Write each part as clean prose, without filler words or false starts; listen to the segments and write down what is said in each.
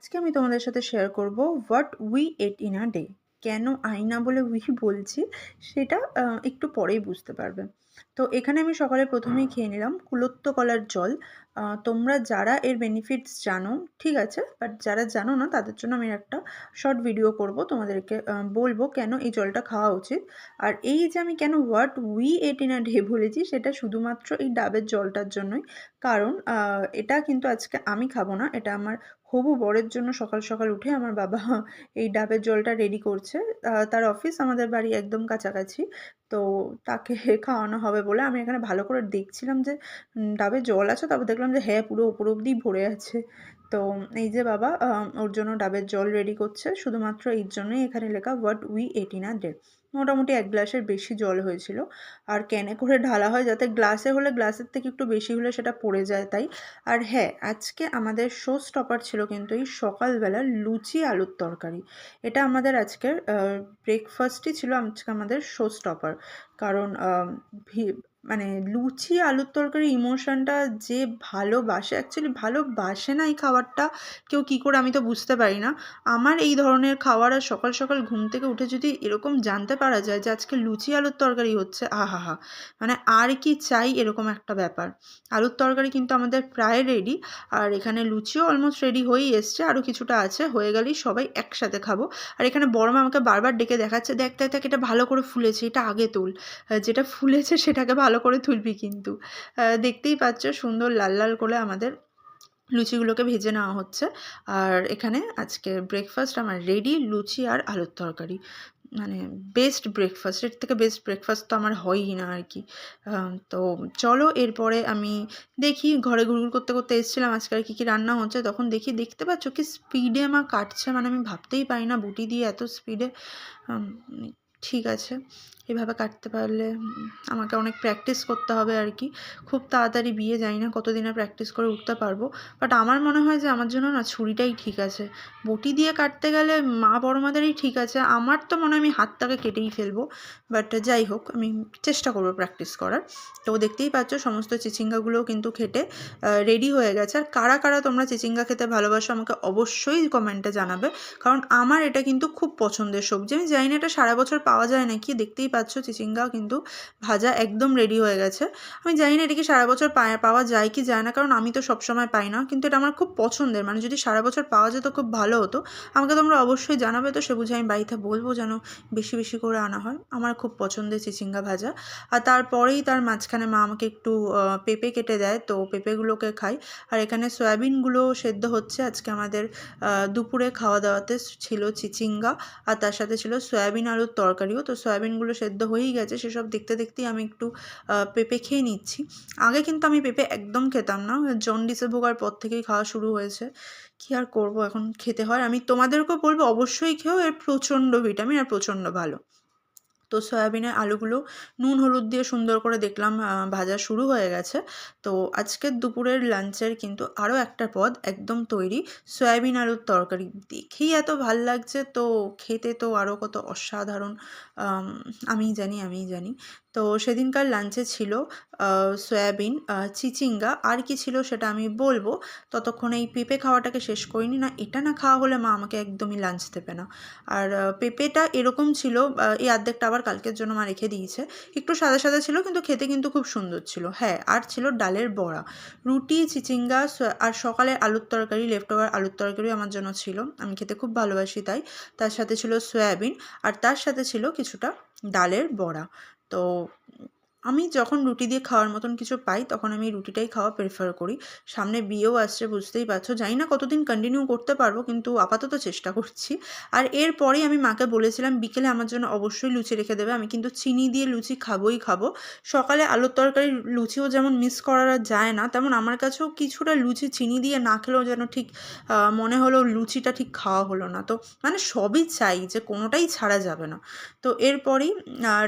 আজকে আমি তোমাদের সাথে শেয়ার করব what we at in a day. কেন আয়না বলে উই বলছি সেটা একটু পরেই বুঝতে পারবে। তো এখানে আমি সকালে প্রথমেই খেয়ে নিলাম কুলত্ত কলার জল। তোমরা যারা এর বেনিফিটস জানো ঠিক আছে, বাট যারা জানো না তাদের জন্য আমি একটা শর্ট ভিডিও করব, তোমাদেরকে বলবো কেন এই জলটা খাওয়া উচিত। আর এই যে আমি কেন what we at in a day বলেছি সেটা শুধুমাত্র এই ডাবের জলটার জন্যই। কারণ এটা কিন্তু আজকে আমি খাবো না, এটা আমার হবু বরের জন্য সকাল সকাল উঠে আমার বাবা এই ডাবের জলটা রেডি করছে। তার অফিস আমাদের বাড়ি একদম কাছাকাছি। তো তাকে খাওয়ানো হবে বলে আমি এখানে ভালো করে দেখছিলাম যে ডাবের জল আছে, তারপর দেখলাম যে হ্যাঁ পুরো ওপর অব্দি ভরে আছে। তো এই যে বাবা ওর জন্য ডাবের জল রেডি করছে, শুধুমাত্র এই জন্যই এখানে লেখা what we at in a day. মোটামুটি 1 গ্লাসের বেশি জল হয়েছিল। আর ক্যানে করে ঢালা হয় যাতে গ্লাসে হলে গ্লাসের থেকে একটু বেশি হলে সেটা পড়ে যায় তাই। আর হ্যাঁ, আজকে আমাদের শো স্টপার ছিল কিন্তু এই সকালবেলা লুচি আলুর তরকারি। এটা আমাদের আজকের ব্রেকফাস্টই ছিল আজকে আমাদের শো স্টপার। কারণ মানে লুচি আলুর তরকারি ইমোশনটা যে ভালোবাসে, অ্যাকচুয়ালি ভালোবাসে না এই খাবারটা কেউ কী করে আমি তো বুঝতে পারি না। আমার এই ধরনের খাবার আর সকাল সকাল ঘুম থেকে উঠে যদি এরকম জানতে পারা যায় যে আজকে লুচি আলুর তরকারি হচ্ছে, আহাহা! মানে আর কি চাই এরকম একটা ব্যাপার। আলুর তরকারি কিন্তু আমাদের প্রায় রেডি। আর এখানে লুচিও অলমোস্ট রেডি হয়েই এসছে, আরও কিছুটা আছে, হয়ে গেলেই সবাই একসাথে খাবো। আর এখানে বড় মা আমাকে বারবার ডেকে দেখাচ্ছে, দেখ দেখ দেখ এটা ভালো করে ফুলেছে, এটা আগে তোল। যেটা ফুলেছে সেটাকে ভালো করে তুলবি কিন্তু। দেখতেই পাচ্ছ সুন্দর লাল লাল করে আমাদের লুচিগুলোকে ভেজে নেওয়া হচ্ছে। আর এখানে আজকে ব্রেকফাস্ট আমার রেডি, লুচি আর আলুর তরকারি। মানে বেস্ট ব্রেকফাস্ট, এর থেকে বেস্ট ব্রেকফাস্ট তো আমার হয়ই না আর কি। তো চলো এরপরে আমি দেখি, ঘরে ঘুরঘুর করতে করতে এসেছিলাম আজকে আর কী কী রান্না হচ্ছে, তখন দেখি, দেখতে পাচ্ছ কি স্পিডে মা কাটছে, মানে আমি ভাবতেই পারি না বটি দিয়ে এত স্পিডে। ঠিক আছে, এভাবে কাটতে পারলে আমাকে অনেক প্র্যাকটিস করতে হবে আর কি। খুব তাড়াতাড়ি বিয়ে, জানি না কতদিনে প্র্যাকটিস করে উঠতে পারবো। বাট আমার মনে হয় যে আমার জন্য না ছুরিটাই ঠিক আছে। বটি দিয়ে কাটতে গেলে মা বড় মাদেরই ঠিক আছে, আমার তো মনে হয় আমি হাতটাকে কেটেই ফেলবো। বাট যাই হোক, আমি চেষ্টা করবো প্র্যাকটিস করার। তো দেখতেই পাচ্ছ সমস্ত চিচিঙ্গাগুলোও কিন্তু খেটে রেডি হয়ে গেছে। আর কারা কারা তোমরা চিচিঙ্গা খেতে ভালোবাসো আমাকে অবশ্যই কমেন্টে জানাবে, কারণ আমার এটা কিন্তু খুব পছন্দের সবজি। আমি জানি না এটা সারা বছর পাওয়া যায় নাকি, দেখতেই পাচ্ছ চিচিঙ্গা কিন্তু ভাজা একদম রেডি হয়ে গেছে। আমি জানি না এটা কি সারা বছর পাওয়া যায় কি যায় না, কারণ আমি তো সবসময় পাই না, কিন্তু এটা আমার খুব পছন্দের, মানে যদি সারা বছর পাওয়া যেত খুব ভালো হতো। আমাকে তোমরা অবশ্যই জানাবে, তো সে বুঝে আমি বাড়িতে বলবো যেন বেশি বেশি করে আনা হয়। আমার খুব পছন্দের চিচিঙ্গা ভাজা। আর তারপরেই তার মাঝখানে মা আমাকে একটু পেঁপে কেটে দেয়, তো পেঁপেগুলোকে খাই। আর এখানে সয়াবিনগুলো সেদ্ধ হচ্ছে। আজকে আমাদের দুপুরে খাওয়া দাওয়াতে ছিল চিচিঙ্গা, আর তার সাথে ছিল সয়াবিন আলুর তরকারিও। তো সয়াবিনগুলো সেদ্ধ হয়েই গেছে, সেসব দেখতে দেখতেই আমি একটু পেঁপে খেয়ে নিচ্ছি। আগে কিন্তু আমি পেঁপে একদম খেতাম না, জন্ডিসে ভোগার পর থেকেই খাওয়া শুরু হয়েছে। কী আর করবো, এখন খেতে হয়। আমি তোমাদেরকেও বলবো অবশ্যই খেও, এর প্রচণ্ড ভিটামিন আর প্রচণ্ড ভালো। তো সয়াবিনের আলুগুলো নুন হলুদ দিয়ে সুন্দর করে দেখলাম ভাজা শুরু হয়ে গেছে। তো আজকের দুপুরের লাঞ্চের কিন্তু আরও একটা পদ একদম তৈরি, সয়াবিন আলুর তরকারি। দেখেই এত ভাল লাগছে, তো খেতে তো আরও কত অসাধারণ আমিই জানি। তো সেদিনকার লাঞ্চে ছিল সয়াবিন, চিচিঙ্গা, আর কি ছিল সেটা আমি বলবো। ততক্ষণ এই পেঁপে খাওয়াটাকে শেষ করিনি, না এটা না খাওয়া হলে মা আমাকে একদমই লাঞ্চ দেবে না। আর পেঁপেটা এরকম ছিল, এই অর্ধেকটা আবার কালকের জন্য মা রেখে দিয়েছে। একটু সাদা সাদা ছিল কিন্তু খেতে কিন্তু খুব সুন্দর ছিল। হ্যাঁ, আর ছিল ডালের বড়া, রুটি, চিচিঙ্গা আর সকালে আলুর তরকারি, লেফট ওভার আলুর তরকারিও আমার জন্য ছিল, আমি খেতে খুব ভালোবাসি তাই। তার সাথে ছিল সয়াবিন, আর তার সাথে ছিল কিছুটা ডালের বড়া। তো আমি যখন রুটি দিয়ে খাওয়ার মতন কিছু পাই তখন আমি রুটিটাই খাওয়া প্রেফার করি। সামনে বিয়েও আসছে, বুঝতেই পারছো, জানি না কতদিন কন্টিনিউ করতে পারবো, কিন্তু আপাতত চেষ্টা করছি। আর এরপরেই আমি মাকে বলেছিলাম বিকেলে আমার জন্য অবশ্যই লুচি রেখে দেবে, আমি কিন্তু চিনি দিয়ে লুচি খাবোই খাবো। সকালে আলুর তরকারি লুচিও যেমন মিস করা যায় না, তেমন আমার কাছেও কিছুটা লুচি চিনি দিয়ে না খেলেও যেন ঠিক মনে হলো লুচিটা ঠিক খাওয়া হলো না। তো মানে সবই চাই, যে কোনোটাই ছাড়া যাবে না। তো এরপরেই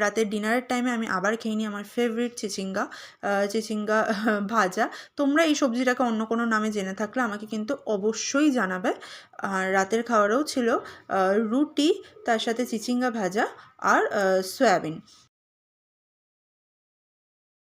রাতের ডিনারের টাইমে আমি আবার খেয়ে নিই আমার ফেভারিট চিচিঙ্গা ভাজা। তোমরা এই সবজিটাকে অন্য কোনো নামে জেনে থাকলে আমাকে কিন্তু অবশ্যই জানাবে। আর রাতের খাবারেও ছিল রুটি, তার সাথে চিচিঙ্গা ভাজা আর সয়াবিন।